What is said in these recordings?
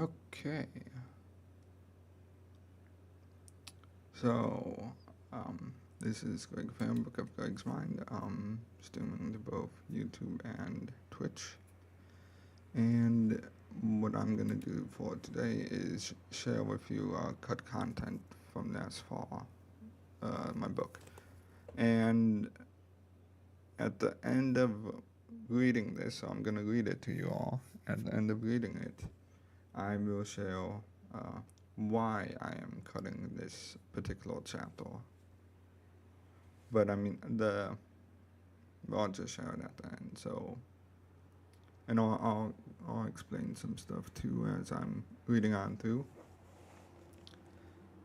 Okay. So, this is Greg Fan, Book of Greg's Mind, streaming to both YouTube and Twitch. And what I'm going to do for today is share with you cut content from this for my book. And at the end of reading this, so I'm going to read it to you all. At the end of reading it, I will share why I am cutting this particular chapter. But I mean, I'll just share it at the end. So, and I'll explain some stuff too as I'm reading on through.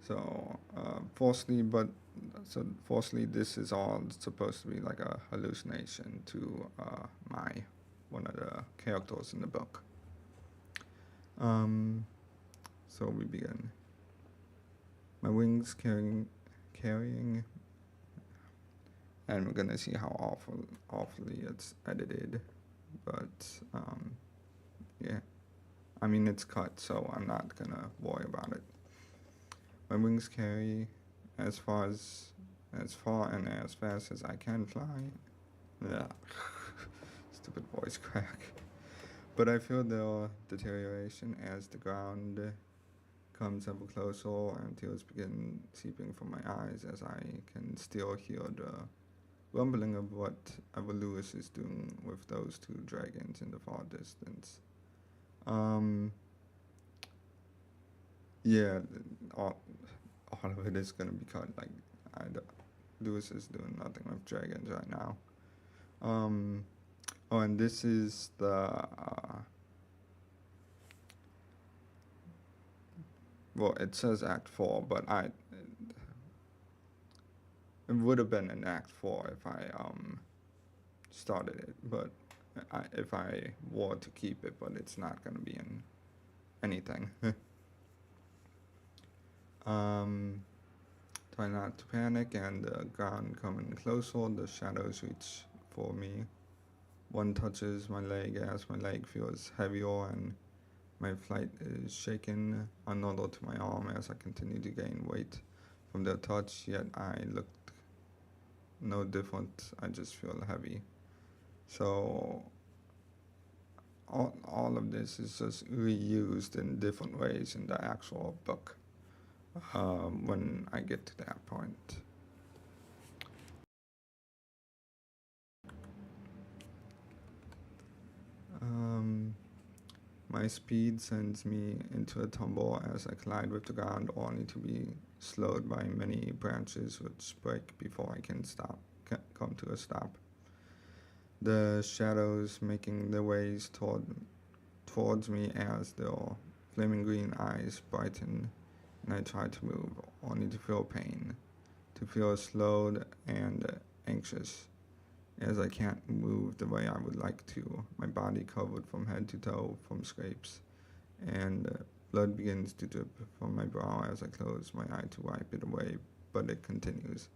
So, falsely, this is all supposed to be like a hallucination to one of the characters in the book. So we begin. My wings carrying, and we're gonna see how awfully it's edited, but yeah, I mean it's cut, so I'm not gonna worry about it. My wings carry as far and as fast as I can fly. Yeah, stupid voice crack. But I feel the deterioration as the ground comes ever closer and tears begin seeping from my eyes as I can still hear the rumbling of what Ever Lewis is doing with those two dragons in the far distance. Yeah, all of it is gonna be cut. Like, Lewis is doing nothing with dragons right now. Oh, and this is the well, it says Act 4, but it would have been in Act 4 if I started it, but if I were to keep it, but it's not gonna be in anything. Try not to panic, and the ground coming closer, the shadows reach for me. One touches my leg as my leg feels heavier and my flight is shaken. Another to my arm as I continue to gain weight from their touch, yet I look no different. I just feel heavy. So all of this is just reused in different ways in the actual book when I get to that point. My speed sends me into a tumble as I collide with the ground, only to be slowed by many branches which break before I can come to a stop. The shadows making their ways towards me as their flaming green eyes brighten, and I try to move, only to feel pain, to feel slowed and anxious, as I can't move the way I would like to, my body covered from head to toe from scrapes, and blood begins to drip from my brow as I close my eye to wipe it away, but it continues.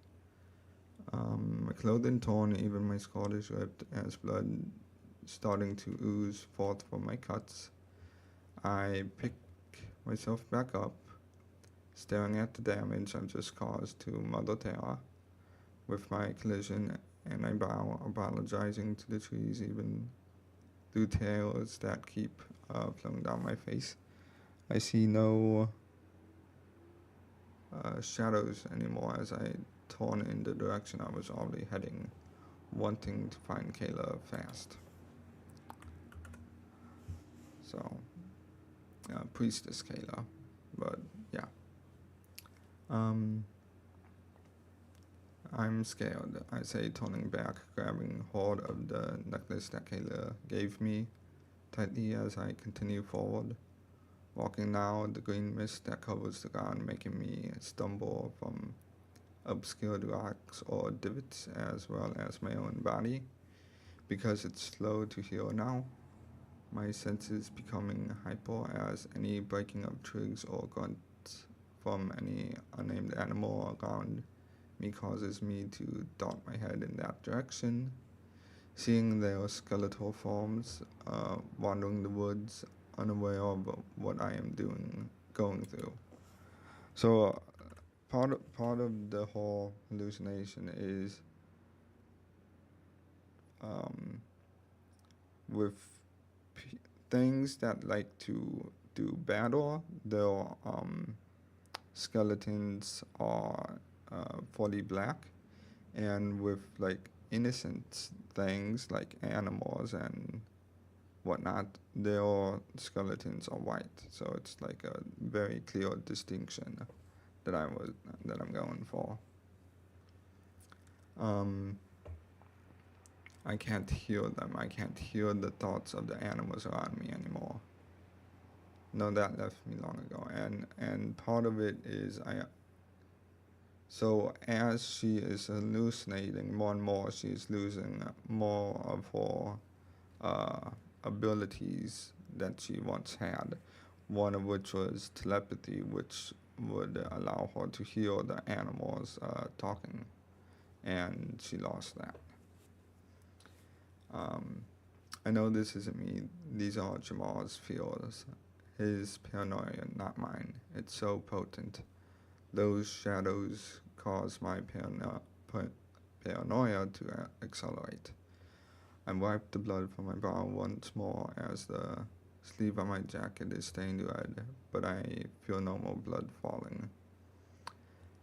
My clothing torn, even my skirt is ripped as blood starting to ooze forth from my cuts. I pick myself back up, staring at the damage I've just caused to Mother Terra with my collision, and I bow, apologizing to the trees, even through tears that keep flowing down my face. I see no shadows anymore as I turn in the direction I was already heading, wanting to find Kayla fast. So, Priestess Kayla, but yeah. I'm scared, I say, turning back, grabbing hold of the necklace that Kayla gave me tightly as I continue forward. Walking now, the green mist that covers the ground, making me stumble from obscured rocks or divots as well as my own body. Because it's slow to heal now, my senses becoming hyper as any breaking of twigs or grunts from any unnamed animal around me causes me to dart my head in that direction, seeing their skeletal forms wandering the woods unaware of what I am going through. So part of the whole hallucination is um, with p- things that like to do battle. Their skeletons are fully black, and with like innocent things like animals and whatnot, their skeletons are white. So it's like a very clear distinction that I was that I'm going for. Um, I can't hear them. I can't hear the thoughts of the animals around me anymore. No, that left me long ago. And part of it is so as she is hallucinating more and more, she is losing more of her abilities that she once had. One of which was telepathy, which would allow her to hear the animals talking, and she lost that. Um, I know this isn't me. These are Jamal's fears. His paranoia, not mine. It's so potent. Those shadows cause my paranoia to accelerate. I wipe the blood from my brow once more as the sleeve of my jacket is stained red, but I feel no more blood falling.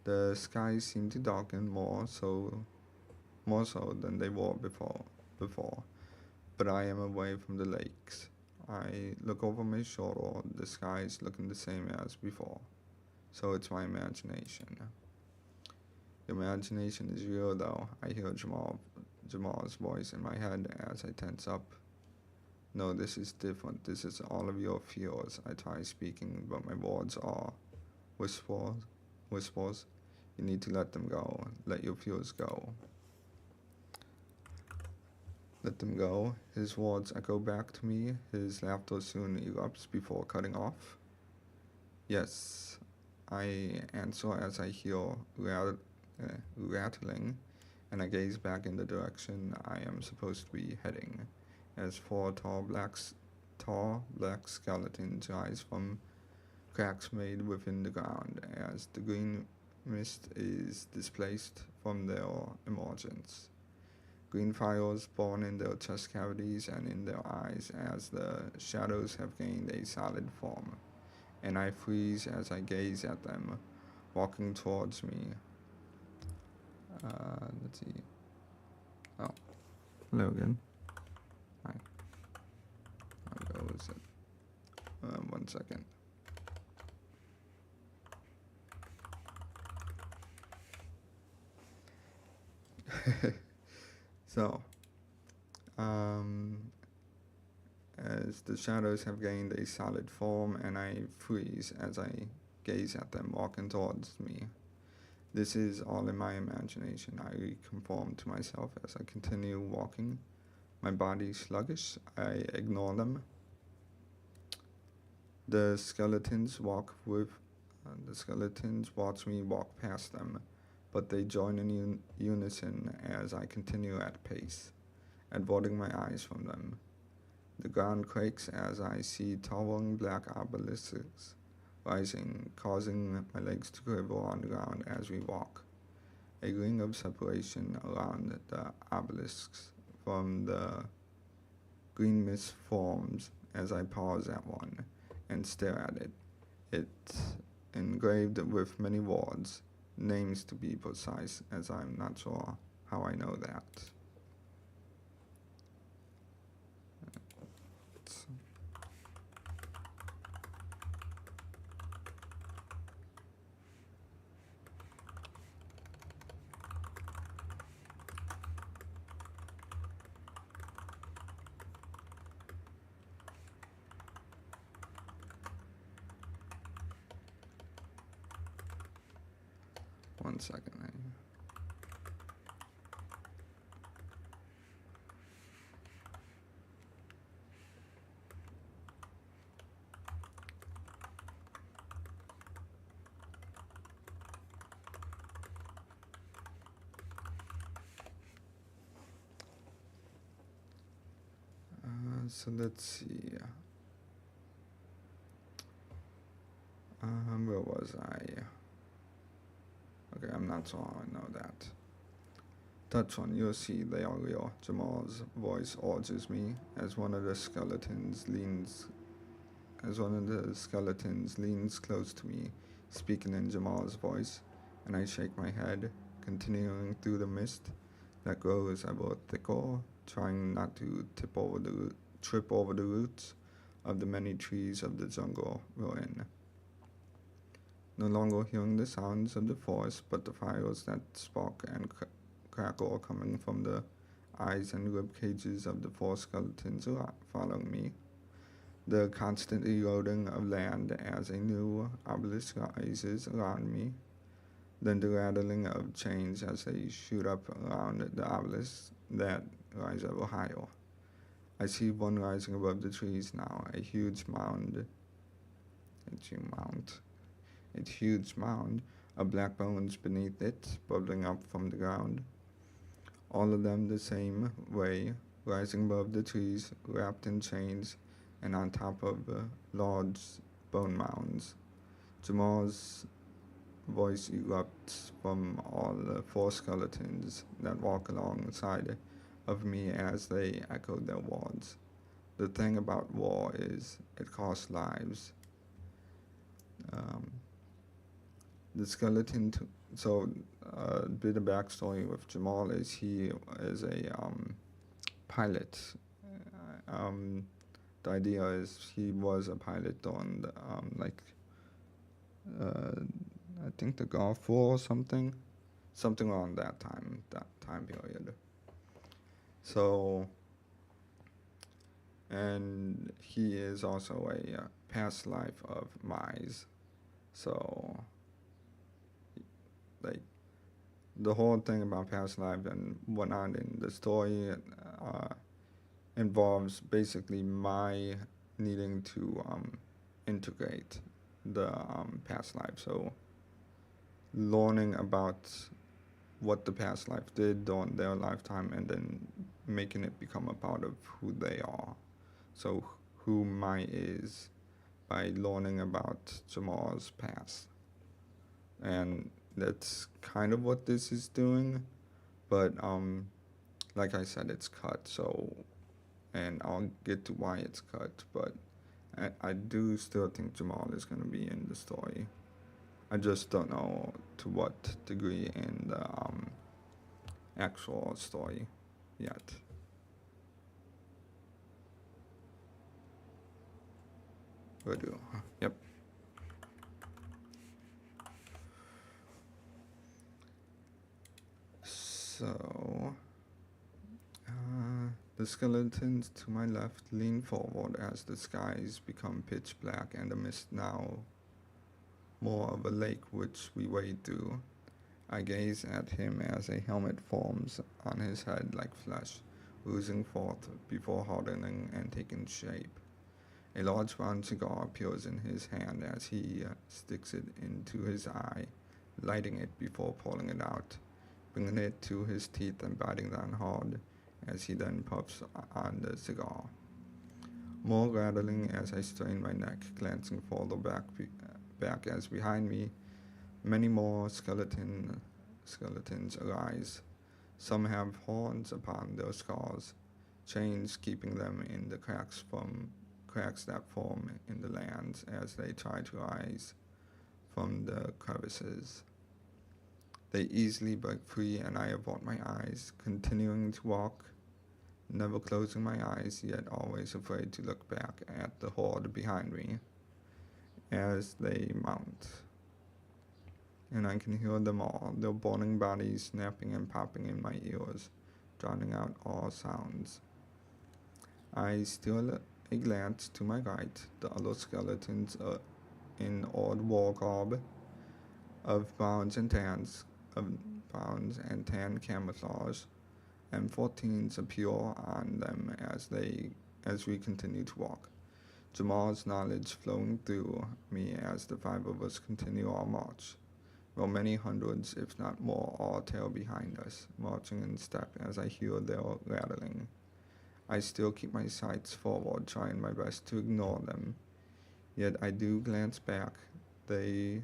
The skies seem to darken more so than they were before, but I am away from the lakes. I look over my shoulder, the skies looking the same as before. So it's my imagination. The imagination is real though. I hear Jamal's voice in my head as I tense up. No, this is different. This is all of your fears. I try speaking, but my words are whispers. Whispers. You need to let them go. Let your fears go. Let them go. His words echo back to me. His laughter soon erupts before cutting off. Yes, I answer as I hear rattling, and I gaze back in the direction I am supposed to be heading, as four tall black skeletons rise from cracks made within the ground as the green mist is displaced from their emergence. Green fires burn in their chest cavities and in their eyes as the shadows have gained a solid form, and I freeze as I gaze at them, walking towards me. Let's see. Oh, hello again. Hi. How goes it? 1 second. So, um, as the shadows have gained a solid form, and I freeze as I gaze at them walking towards me. This is all in my imagination. I conform to myself as I continue walking. My body sluggish. I ignore them. The skeletons watch me walk past them, but they join in unison as I continue at pace, avoiding my eyes from them. The ground quakes as I see towering black obelisks rising, causing my legs to quiver on the ground as we walk. A ring of separation around the obelisks from the green mist forms as I pause at one and stare at it. It's engraved with many words, names to be precise, as I'm not sure how I know that. 1 second. So let's see. Where was I? Okay, I'm not sure I know that. Touch one, you'll see they are real. Jamal's voice urges me as one of the skeletons leans close to me, speaking in Jamal's voice, and I shake my head, continuing through the mist that grows ever thicker, trying not to trip over the roots of the many trees of the jungle we're in. No longer hearing the sounds of the forest, but the fires that spark and crackle coming from the eyes and rib cages of the four skeletons following me. The constant eroding of land as a new obelisk rises around me, then the rattling of chains as they shoot up around the obelisk that rise ever higher. I see one rising above the trees now, a huge mound of black bones beneath it, bubbling up from the ground. All of them the same way, rising above the trees, wrapped in chains, and on top of large bone mounds. Jamal's voice erupts from all the four skeletons that walk alongside of me as they echo their words. The thing about war is it costs lives. Um, the skeleton. So a bit of backstory with Jamal is he is a pilot. Um, the idea is he was a pilot on the, uh, I think the Gulf War or something around that time period. So, and he is also a past life of Mize. So, like the whole thing about past life and whatnot in the story involves basically my needing to integrate the past life. So, learning about what the past life did during their lifetime and then making it become a part of who they are. So, who Mai is by learning about Jamal's past. And that's kind of what this is doing, but like I said, it's cut, so, and I'll get to why it's cut, but I do still think Jamal is going to be in the story. I just don't know to what degree in the actual story yet. Will do. Yep. So, the skeletons to my left lean forward as the skies become pitch black and the mist now more of a lake which we wade through. I gaze at him as a helmet forms on his head like flesh, oozing forth before hardening and taking shape. A large round cigar appears in his hand as he sticks it into his eye, lighting it before pulling it out, bringing it to his teeth and biting down hard as he then puffs on the cigar. More rattling as I strain my neck, glancing further back as behind me, many more skeletons arise. Some have horns upon their skulls, chains keeping them in the cracks that form in the lands as they try to rise from the crevices. They easily break free, and I avert my eyes, continuing to walk, never closing my eyes, yet always afraid to look back at the horde behind me as they mount. And I can hear them all, their burning bodies snapping and popping in my ears, drowning out all sounds. I steal a glance to my right, the other skeletons in old war garb of browns and tan camouflage, M14s appear on them as we continue to walk. Jamal's knowledge flowing through me as the five of us continue our march, while many hundreds, if not more, all tail behind us, marching in step as I hear their rattling. I still keep my sights forward, trying my best to ignore them, yet I do glance back, They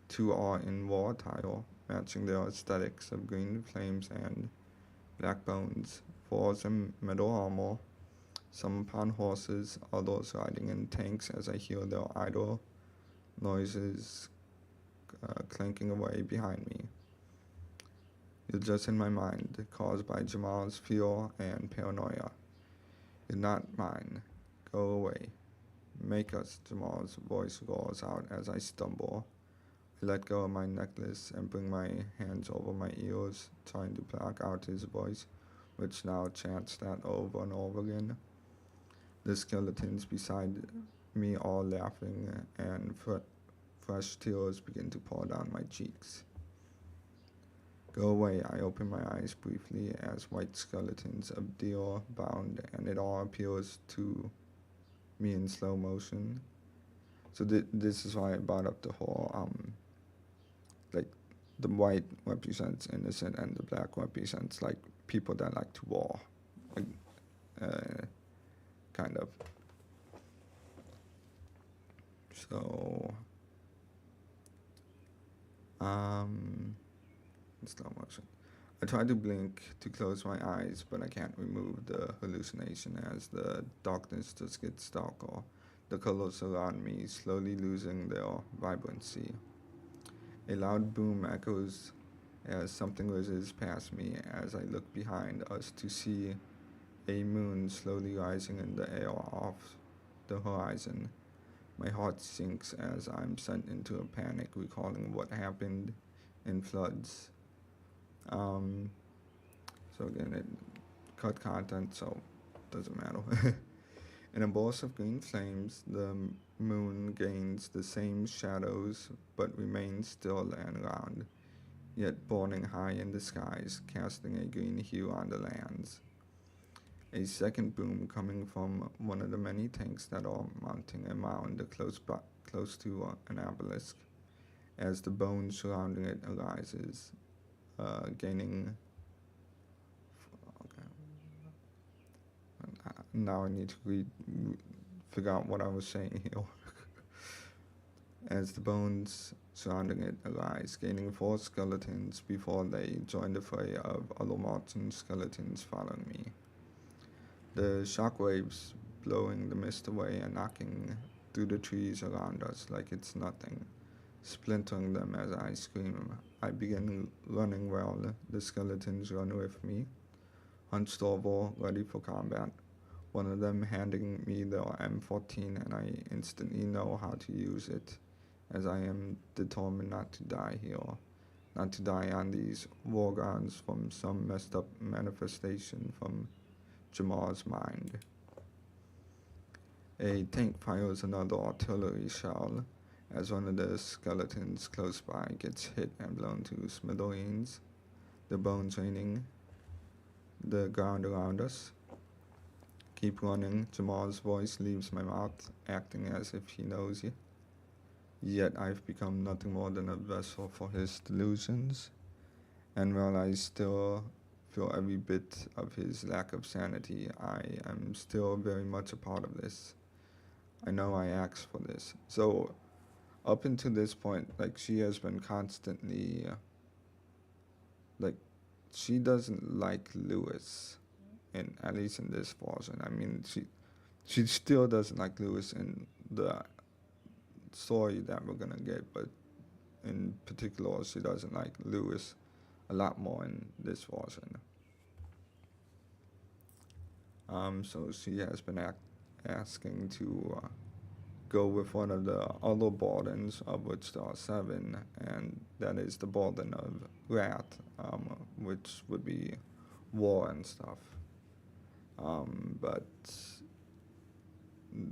too are in war attire, matching their aesthetics of green flames and black bones. Fours in metal armor, some upon horses, others riding in tanks as I hear their idle noises clanking away behind me. You're just in my mind, caused by Jamal's fear and paranoia. You're not mine. Go away. Make us, Jamal's voice roars out as I stumble. I let go of my necklace and bring my hands over my ears, trying to block out his voice, which now chants that over and over again. The skeletons beside me all laughing, and fresh tears begin to pour down my cheeks. Go away, I open my eyes briefly as white skeletons of deer bound, and it all appears to me in slow motion. So this is why I brought up the whole, like, the white represents innocent and the black represents, like, people that like to war. Like, kind of. So, slow motion. I try to blink to close my eyes, but I can't remove the hallucination as the darkness just gets darker. The colors around me slowly losing their vibrancy. A loud boom echoes as something whizzes past me as I look behind us to see a moon slowly rising in the air off the horizon. My heart sinks as I'm sent into a panic, recalling what happened in floods. So again, it cut content, so doesn't matter. In a burst of green flames, the moon gains the same shadows but remains still and round, yet burning high in the skies, casting a green hue on the lands. A second boom coming from one of the many tanks that are mounting a mound close to an obelisk, as the bone surrounding it arises, gaining. Okay. Now I need to figure out what I was saying here. As the bones surrounding it arise, gaining 4 skeletons before they join the fray of other marching skeletons following me. The shockwaves blowing the mist away and knocking through the trees around us like it's nothing, splintering them as I scream. I begin running while the skeletons run with me, hunched over, ready for combat. One of them handing me their M14, and I instantly know how to use it, as I am determined not to die here, not to die on these war grounds from some messed up manifestation from Jamal's mind. A tank fires another artillery shell as one of the skeletons close by gets hit and blown to smithereens, the bones raining the ground around us. Keep running, Jamal's voice leaves my mouth, acting as if he knows you. Yet I've become nothing more than a vessel for his delusions, and while I still feel every bit of his lack of sanity, I am still very much a part of this. I know I asked for this. So, up until this point, like, she has been constantly, like, she doesn't like Lewis, and at least in this version. I mean, she still doesn't like Lewis in the story that we're gonna get, but in particular, she doesn't like Lewis a lot more in this version. So she has been asking to go with one of the other burdens, of which there are 7, and that is the burden of wrath, which would be war and stuff. But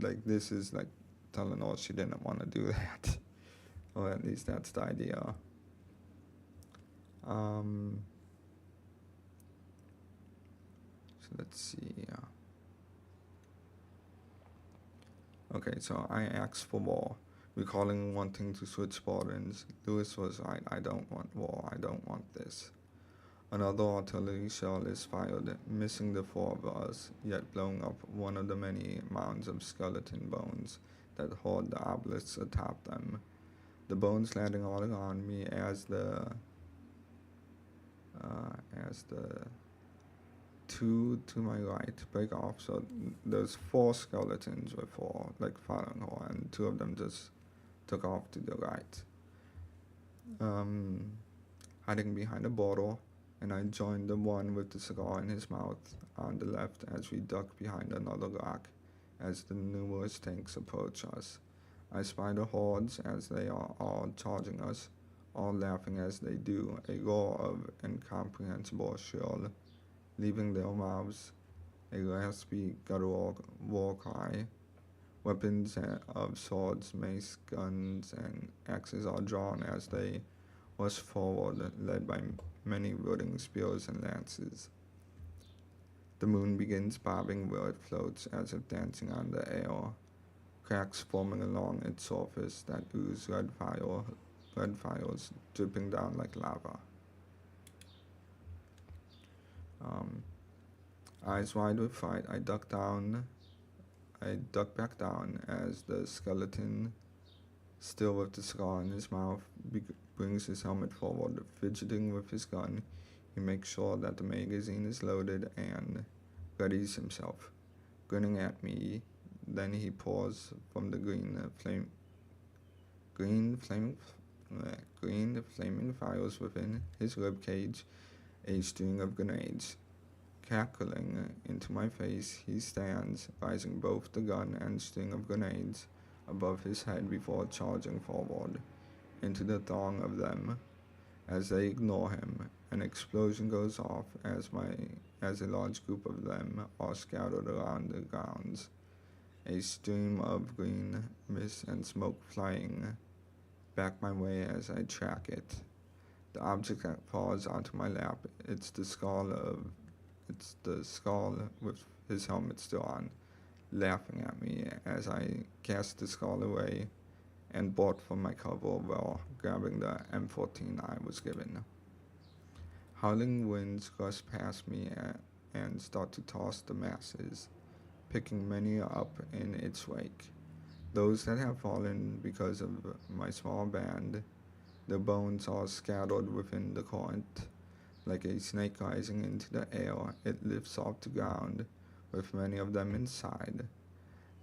like, this is like telling her she didn't want to do that, or at least that's the idea. So let's see. Okay, so I asked for war, recalling wanting to switch burdens. Lewis was right. I don't want war. I don't want this. Another artillery shell is fired, missing the 4 of us, yet blowing up one of the many mounds of skeleton bones that hoard the obelisks atop them. the bones landing all around me as the two to my right break off. So there's four skeletons with four like following her, and two of them just took off to the right. Hiding behind a bottle, and I joined the one with the cigar in his mouth on the left as we duck behind another rock as the numerous tanks approach us. I spy the hordes as they are all charging us, all laughing as they do, a roar of incomprehensible shrill, leaving their mouths a raspy guttural war cry. Weapons of swords, mace, guns, and axes are drawn as they rush forward, led by many wielding spears and lances. The moon begins bobbing where it floats as if dancing on the air, cracks forming along its surface that ooze red fires dripping down like lava. Um, Eyes wide with fright, I duck back down as the skeleton, still with the cigar in his mouth, brings his helmet forward, fidgeting with his gun. He makes sure that the magazine is loaded and readies himself, grinning at me. Then he pours from the green flaming fires within his rib cage a string of grenades. Cackling into my face, he stands, raising both the gun and string of grenades above his head before charging forward into the throng of them. As they ignore him, an explosion goes off as a large group of them are scattered around the grounds, a stream of green mist and smoke flying back my way as I track it. The object that falls onto my lap, it's the skull with his helmet still on, laughing at me as I cast the skull away and bolt from my cover while grabbing the M14 I was given. Howling winds rush past me and start to toss the masses, picking many up in its wake. Those that have fallen because of my small band, their bones are scattered within the current. Like a snake rising into the air, it lifts off the ground, with many of them inside.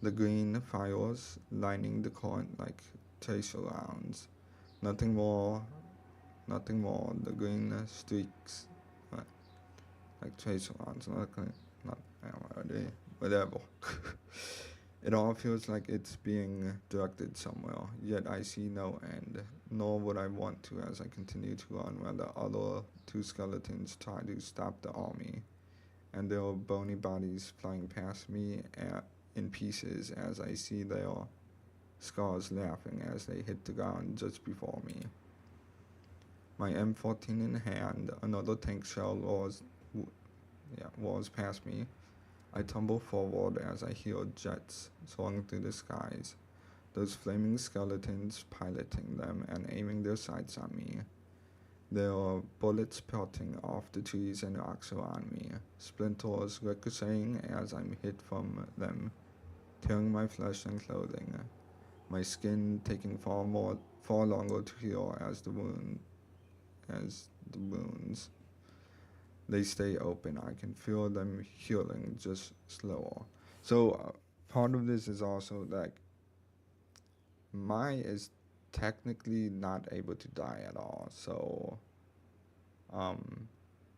The green fires lining the current like tracer rounds. Nothing more. The green streaks like tracer rounds. Whatever. It all feels like it's being directed somewhere, yet I see no end, nor would I want to as I continue to run while the other two skeletons try to stop the army, and their bony bodies flying past me in pieces as I see their scars laughing as they hit the ground just before me. My M14 in hand, another tank shell roars past me. I tumble forward as I hear jets soaring through the skies, those flaming skeletons piloting them and aiming their sights on me. There are bullets pelting off the trees and rocks around me, splinters ricocheting as I'm hit from them, tearing my flesh and clothing, my skin taking far longer to heal as the wounds. They stay open. I can feel them healing just slower. So part of this is also like Mai is technically not able to die at all. So,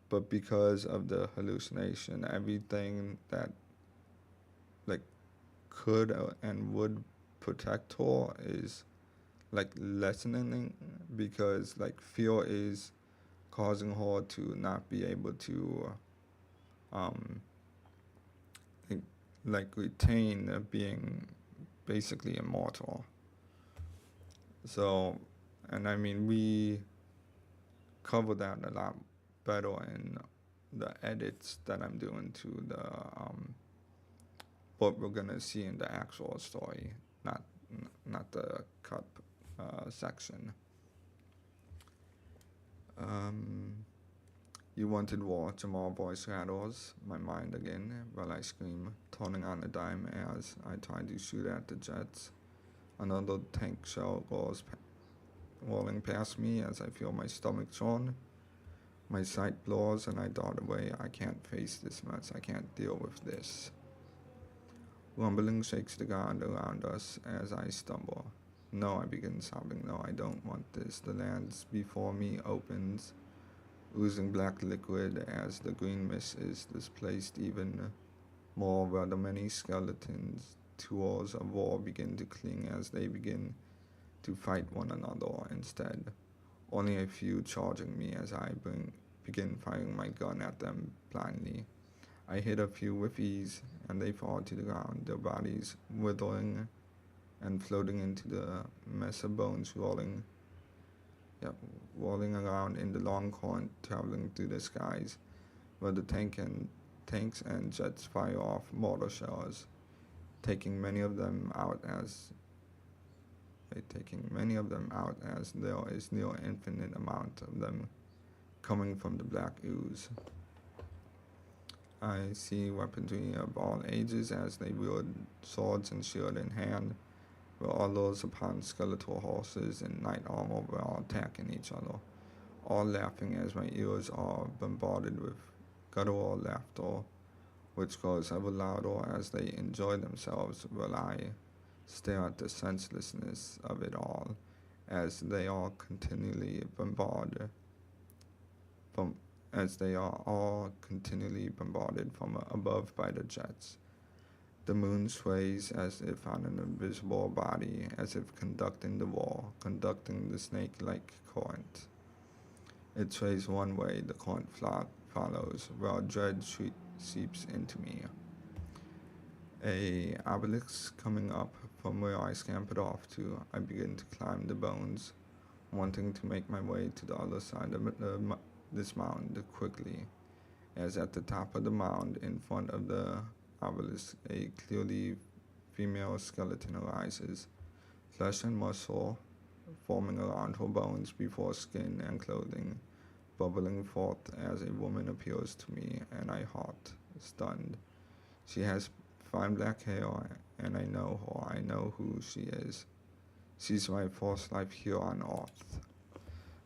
but because of the hallucination, everything that like could and would protect her is like lessening, because like fear is causing her to not be able to um, like retain being basically immortal. So, and I mean, we cover that a lot better in the edits that I'm doing to the what we're gonna see in the actual story, not the cut section. You wanted war, Jamal voice rattles my mind again while I scream, turning on a dime as I try to shoot at the jets. Another tank shell rolling past me as I feel my stomach churn. My sight blurs and I dart away. I can't face this mess. I can't deal with this. Rumbling shakes the ground around us as I stumble. No, I begin sobbing. No, I don't want this. The land before me opens, oozing black liquid as the green mist is displaced even more, where the many skeletons, tools of war begin to cling as they begin to fight one another instead. Only a few charging me as I begin firing my gun at them blindly. I hit a few with ease, and they fall to the ground, their bodies withering and floating into the mess of bones yep, rolling around in the long current traveling through the skies, where the tanks and jets fire off mortar shells, taking many of them out as there is near infinite amount of them coming from the black ooze. I see weaponry of all ages as they wield swords and shield in hand, where all those upon skeletal horses in knight armor were all attacking each other, all laughing as my ears are bombarded with guttural laughter, which grows ever louder as they enjoy themselves, while I stare at the senselessness of it all, as they are continually bombarded from as they are all continually bombarded from above by the jets. The moon sways as if on an invisible body, as if conducting the war, conducting the snake-like current. It sways one way, the current follows, while dread seeps into me. A obelisk coming up from where I scampered off to, I begin to climb the bones, wanting to make my way to the other side of this mound quickly, as at the top of the mound in front of the obelisk a clearly female skeleton arises, flesh and muscle forming around her bones before skin and clothing, bubbling forth as a woman appears to me, and I halt, stunned. She has fine black hair, and I know her. I know who she is. She's my first life here on Earth.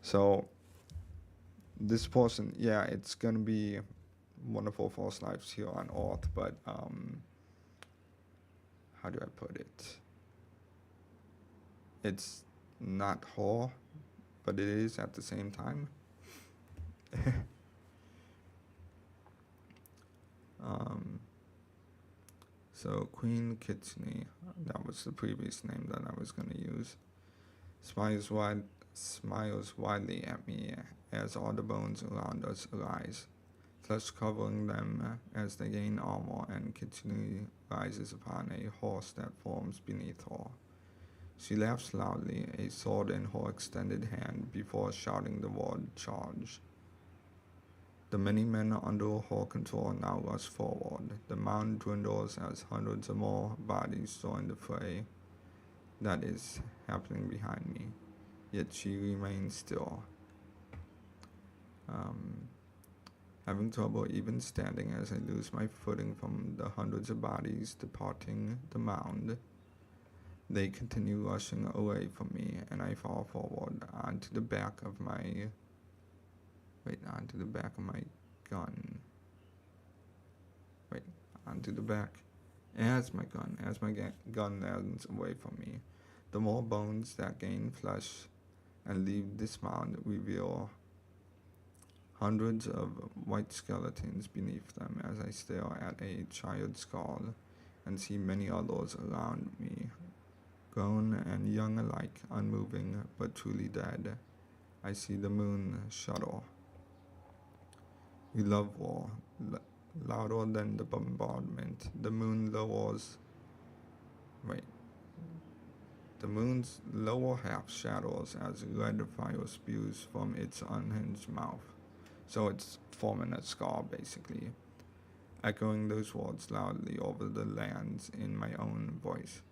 So, this person, yeah, it's gonna be wonderful first lives here on Earth, but how do I put it? It's not her, but it is at the same time. um, so Queen Kitsune, that was the previous name that I was gonna use, smiles widely at me as all the bones around us arise, flesh covering them as they gain armor, and Kitsune rises upon a horse that forms beneath her. She laughs loudly, a sword in her extended hand, before shouting the word charge. The many men under her control now rush forward. The mound dwindles as hundreds of more bodies join the fray that is happening behind me, yet she remains still. Having trouble even standing as I lose my footing from the hundreds of bodies departing the mound. They continue rushing away from me, and I fall forward onto the back of my gun. Onto the back as my gun lands away from me. The more bones that gain flesh and leave this mound reveal hundreds of white skeletons beneath them as I stare at a child's skull and see many others around me, grown and young alike, unmoving but truly dead. I see the moon shudder. We love war. Louder than the bombardment, the moon lowers. The moon's lower half shadows as red fire spews from its unhinged mouth. So it's forming a scar, basically. Echoing those words loudly over the lands in my own voice.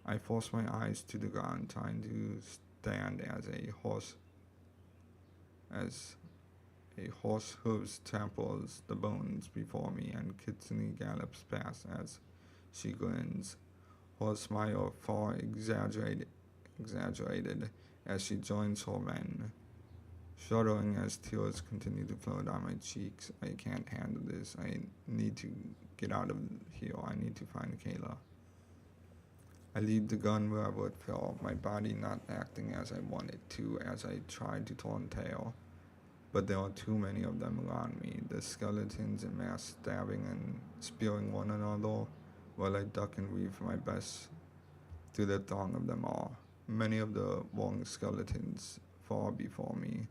I force my eyes to the ground, trying to stand as a horse hooves tramples the bones before me, and Kitsune gallops past as she grins, her smile far exaggerated as she joins her men. Shuddering as tears continue to flow down my cheeks. I can't handle this. I need to get out of here. I need to find Kayla. I leave the gun wherever it fell, my body not acting as I wanted to as I tried to turn tail. But there are too many of them around me, the skeletons en masse stabbing and spearing one another, while I duck and weave my best through the throng of them all. Many of the long skeletons fall before me,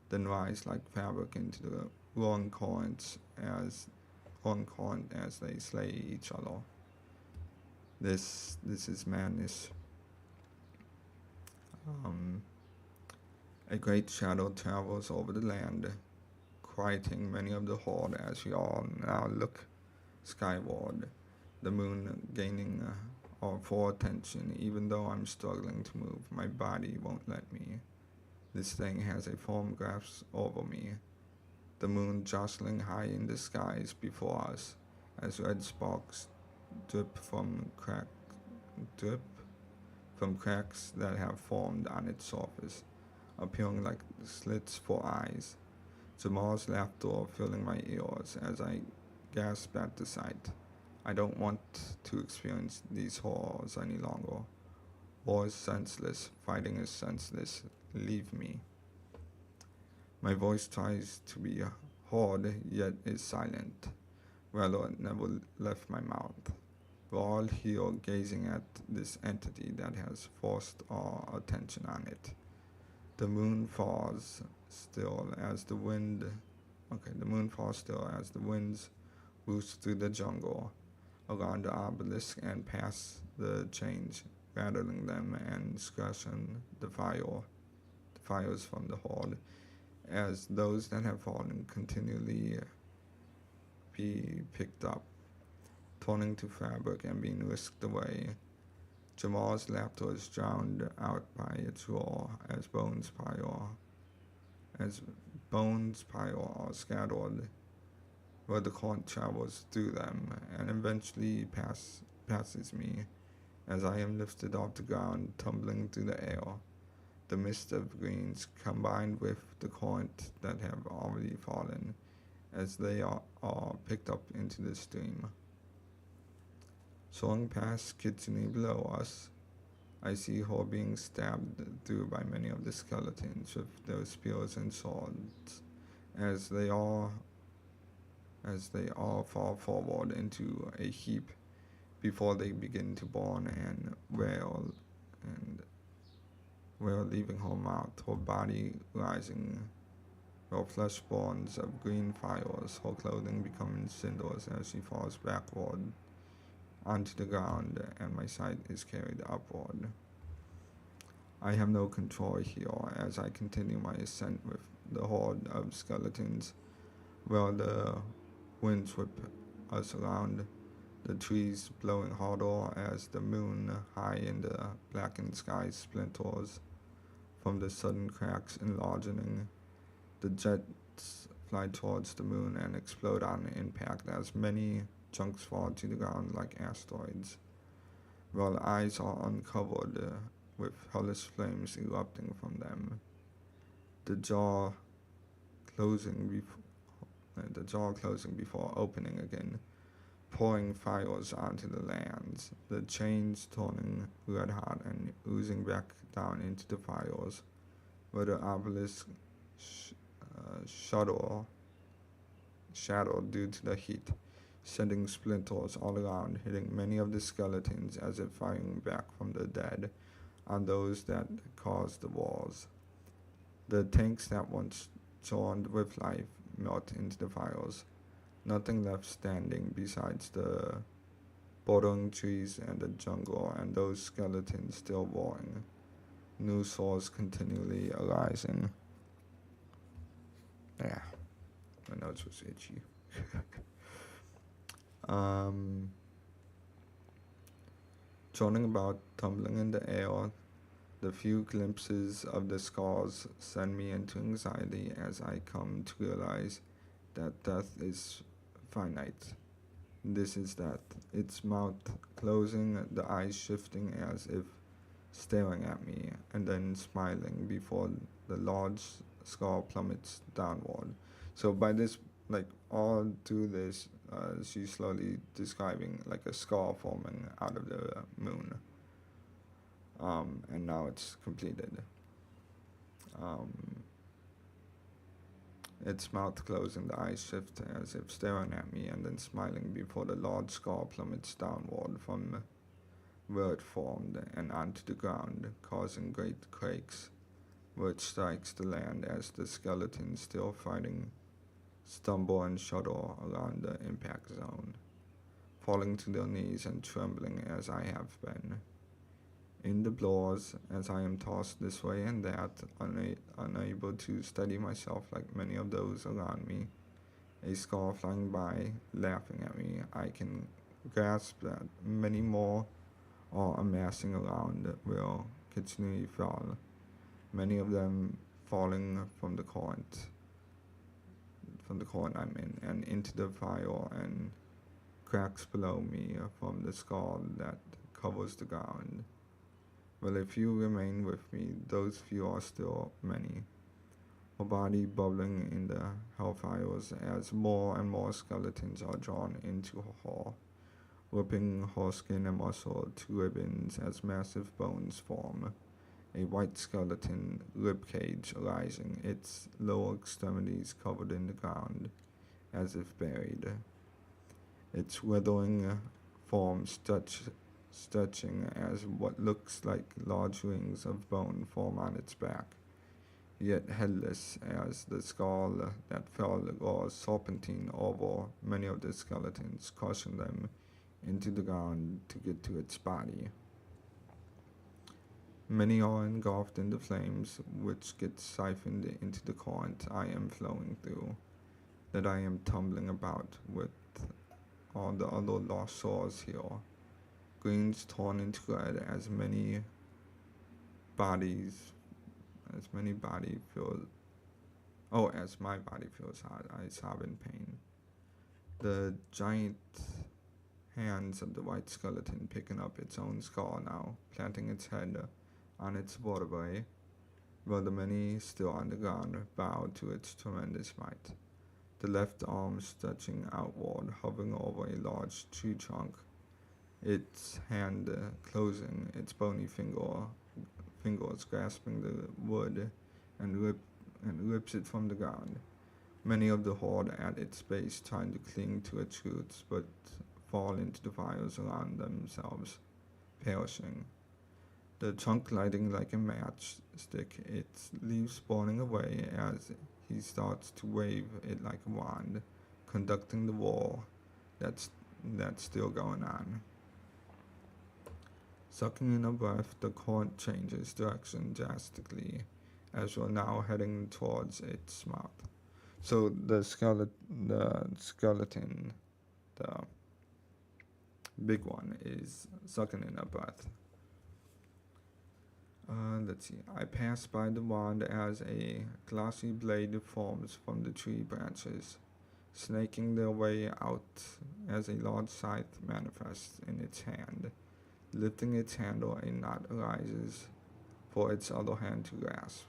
then rise like fabric into the long current as they slay each other. This is madness. Um, a great shadow travels over the land, quieting many of the horde as we all now look skyward, the moon gaining our full attention. Even though I'm struggling to move, my body won't let me. This thing has a firm grasp over me, the moon jostling high in the skies before us as red sparks drip from crack drip from cracks that have formed on its surface, appearing like slits for eyes. Jamal's laughter filling my ears as I gasp at the sight. I don't want to experience these horrors any longer. War is senseless, fighting is senseless. Leave me. My voice tries to be heard, yet is silent. Rather, it never left my mouth. We're all here gazing at this entity that has forced our attention on it. The moon falls still as the wind. The moon falls still as the winds roost through the jungle, around the obelisk and past the chains, rattling them and scratching the fires from the horde, as those that have fallen continually be picked up, turning to fabric and being whisked away. Jamal's laughter is drowned out by its roar as bones pile are scattered where the current travels through them and eventually passes me as I am lifted off the ground, tumbling through the air. The mist of greens combined with the current that have already fallen as they are picked up into the stream. Soaring past Kitsune below us, I see her being stabbed through by many of the skeletons with their spears and swords as they all fall forward into a heap before they begin to burn and wail, leaving her mouth, her body rising, her flesh burns of green fires, her clothing becoming cinders as she falls backward onto the ground and my sight is carried upward. I have no control here as I continue my ascent with the horde of skeletons, while the winds whip us around, the trees blowing harder as the moon high in the blackened sky splinters from the sudden cracks enlarging. The jets fly towards the moon and explode on impact as many chunks fall to the ground like asteroids, while eyes are uncovered with hellish flames erupting from them. The jaw closing before opening again, pouring fires onto the lands, the chains turning red hot and oozing back down into the fires, where the obelisk shattered due to the heat, sending splinters all around, hitting many of the skeletons as if firing back from the dead on those that caused the wars. The tanks that once churned with life melt into the fires, nothing left standing besides the bordering trees and the jungle and those skeletons still roaring, new sores continually arising. Yeah, my nose was itchy. Churning about, tumbling in the air, the few glimpses of the scars send me into anxiety as I come to realize that death is finite. This is death, its mouth closing, the eyes shifting as if staring at me and then smiling before the large skull plummets downward. So by this, like all through this, she's slowly describing like a skull forming out of the moon. And now it's completed. Um, its mouth closed and the eyes shift as if staring at me and then smiling before the large skull plummets downward from where it formed and onto the ground, causing great quakes, which strikes the land as the skeleton, still fighting, stumble and shudder around the impact zone, falling to their knees and trembling as I have been. In the blows, as I am tossed this way and that, unable to steady myself like many of those around me, a skull flying by, laughing at me, I can grasp that many more are amassing around where Kitsune fell, many of them falling from the current I'm in, and into the fire and cracks below me from the skull that covers the ground. Well, if you remain with me, those few are still many. Her body bubbling in the hellfires as more and more skeletons are drawn into her hull, ripping her skin and muscle to ribbons as massive bones form. A white skeleton ribcage rising, its lower extremities covered in the ground, as if buried. Its withering form stretching as what looks like large rings of bone form on its back, yet headless as the skull that fell roars serpentine over many of the skeletons, crushing them into the ground to get to its body. Many are engulfed in the flames, which get siphoned into the current I am flowing through, that I am tumbling about with all the other lost souls here. Greens torn into red as many body feel, as my body feels hot, I sob in pain. The giant hands of the white skeleton picking up its own skull now, planting its head on its vertebrae, while the many still on the ground bow to its tremendous might. The left arm stretching outward, hovering over a large tree trunk, its hand closing, its bony fingers grasping the wood and rips it from the ground. Many of the horde at its base trying to cling to its roots, but fall into the fires around themselves, perishing. The trunk lighting like a matchstick, its leaves burning away as he starts to wave it like a wand, conducting the war that's still going on. Sucking in a breath, the current changes direction drastically as we're now heading towards its mouth. So the skeleton, the big one, is sucking in a breath. Let's see. I pass by the wand as a glossy blade forms from the tree branches, snaking their way out as a large scythe manifests in its hand. Lifting its handle, a knot arises for its other hand to grasp.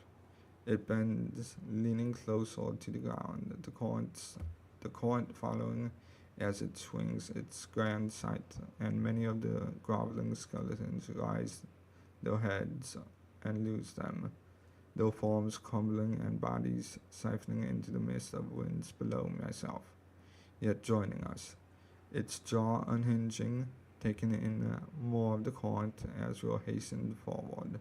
It bends, leaning closer to the ground, the current following as it swings its grand scythe, and many of the groveling skeletons rise their heads and lose them, their forms crumbling and bodies siphoning into the mist of winds below myself, yet joining us, its jaw unhinging, taking in more of the current as we hastened forward.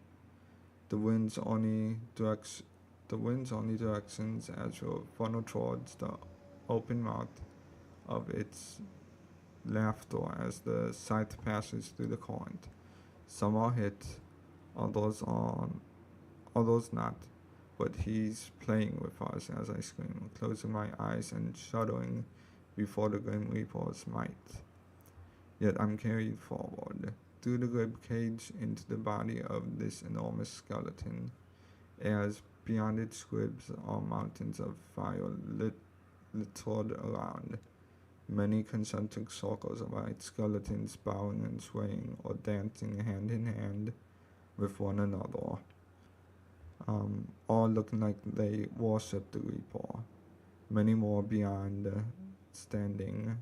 The wind's only directions as we funnel towards the open mouth of its laughter as the scythe passes through the current. Some are hit, others are others not, but he's playing with us as I scream, closing my eyes and shuddering before the Grim Reaper's might. Yet I'm carried forward, through the rib cage into the body of this enormous skeleton, as beyond its ribs are mountains of fire littered around, many concentric circles of white skeletons bowing and swaying or dancing hand in hand with one another, all looking like they worship the Reaper. Many more beyond standing,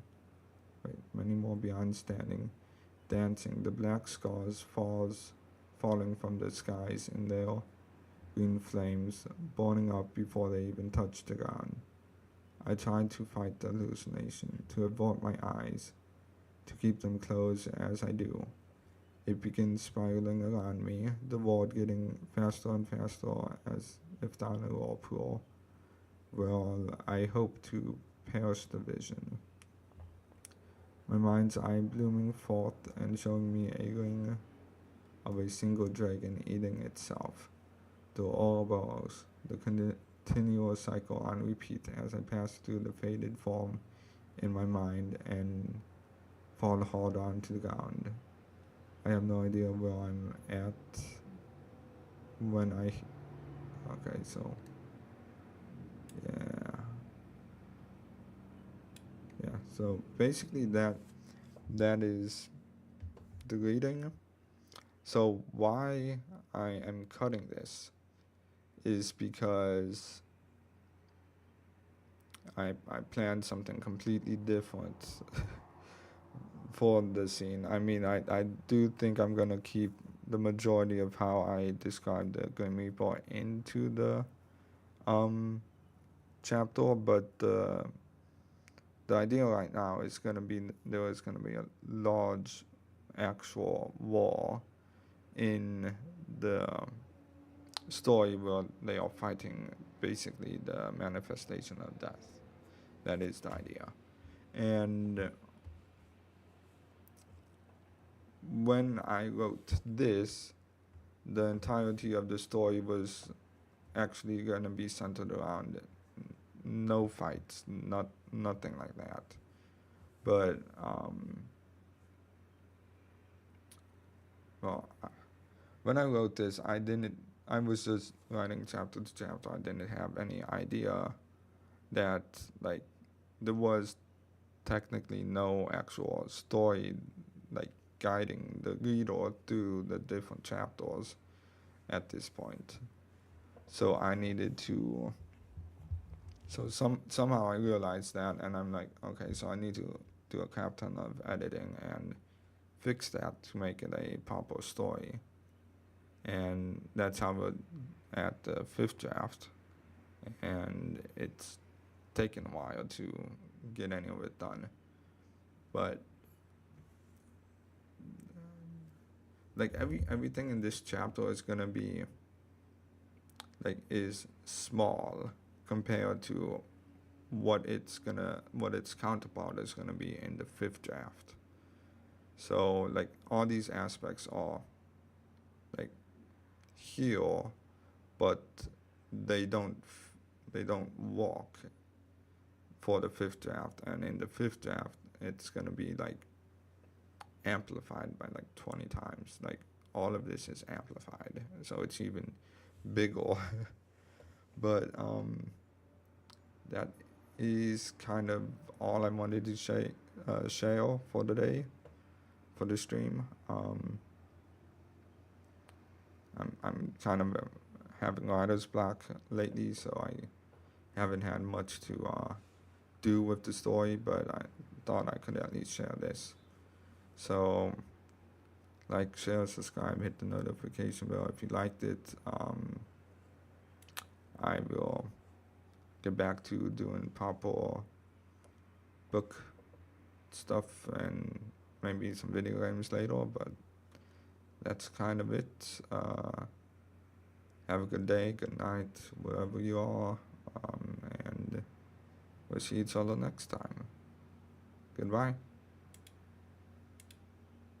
many more beyond standing, dancing. The black scars falling from the skies in their green flames, burning up before they even touch the ground. I tried to fight the hallucination, to avert my eyes, to keep them closed as I do. It begins spiraling around me, the world getting faster and faster as if down a whirlpool. Well, I hope to perish the vision. My mind's eye blooming forth and showing me a ring of a single dragon eating itself. The Ouroboros, the continuous cycle on repeat as I pass through the faded form in my mind and fall hard onto the ground. I have no idea where I'm at when I. Okay, so. Yeah, so basically that is the reading. So why I am cutting this is because I planned something completely different for the scene. I mean, I do think I'm gonna keep the majority of how I described the Grim Reaper into the chapter, but the idea right now is gonna be there is gonna be a large actual war in the story where they are fighting basically the manifestation of death. That is the idea. And when I wrote this, the entirety of the story was actually going to be centered around no fights, nothing like that. But when I wrote this, I was just writing chapter to chapter. I didn't have any idea that like there was technically no actual story like guiding the reader through the different chapters at this point. So I needed to. So somehow I realized that, and I'm like, okay, so I need to do a crap ton of editing and fix that to make it a proper story. And that's how we're at the 5th draft, and it's taken a while to get any of it done. But like everything in this chapter is gonna be is small compared to what its counterpart is gonna be in the 5th draft. So like all these aspects are like here, but they don't work for the 5th draft. And in the 5th draft, it's gonna be like amplified by like 20 times. Like all of this is amplified, so it's even bigger. But that is kind of all I wanted to share for today, for the stream. I'm kind of having writer's block lately, so I haven't had much to do with the story, but I thought I could at least share this. So like, share, subscribe, hit the notification bell if you liked it. I will get back to doing proper book stuff and maybe some video games later, but that's kind of it. Have a good day, good night, wherever you are, and we'll see each other next time. Goodbye.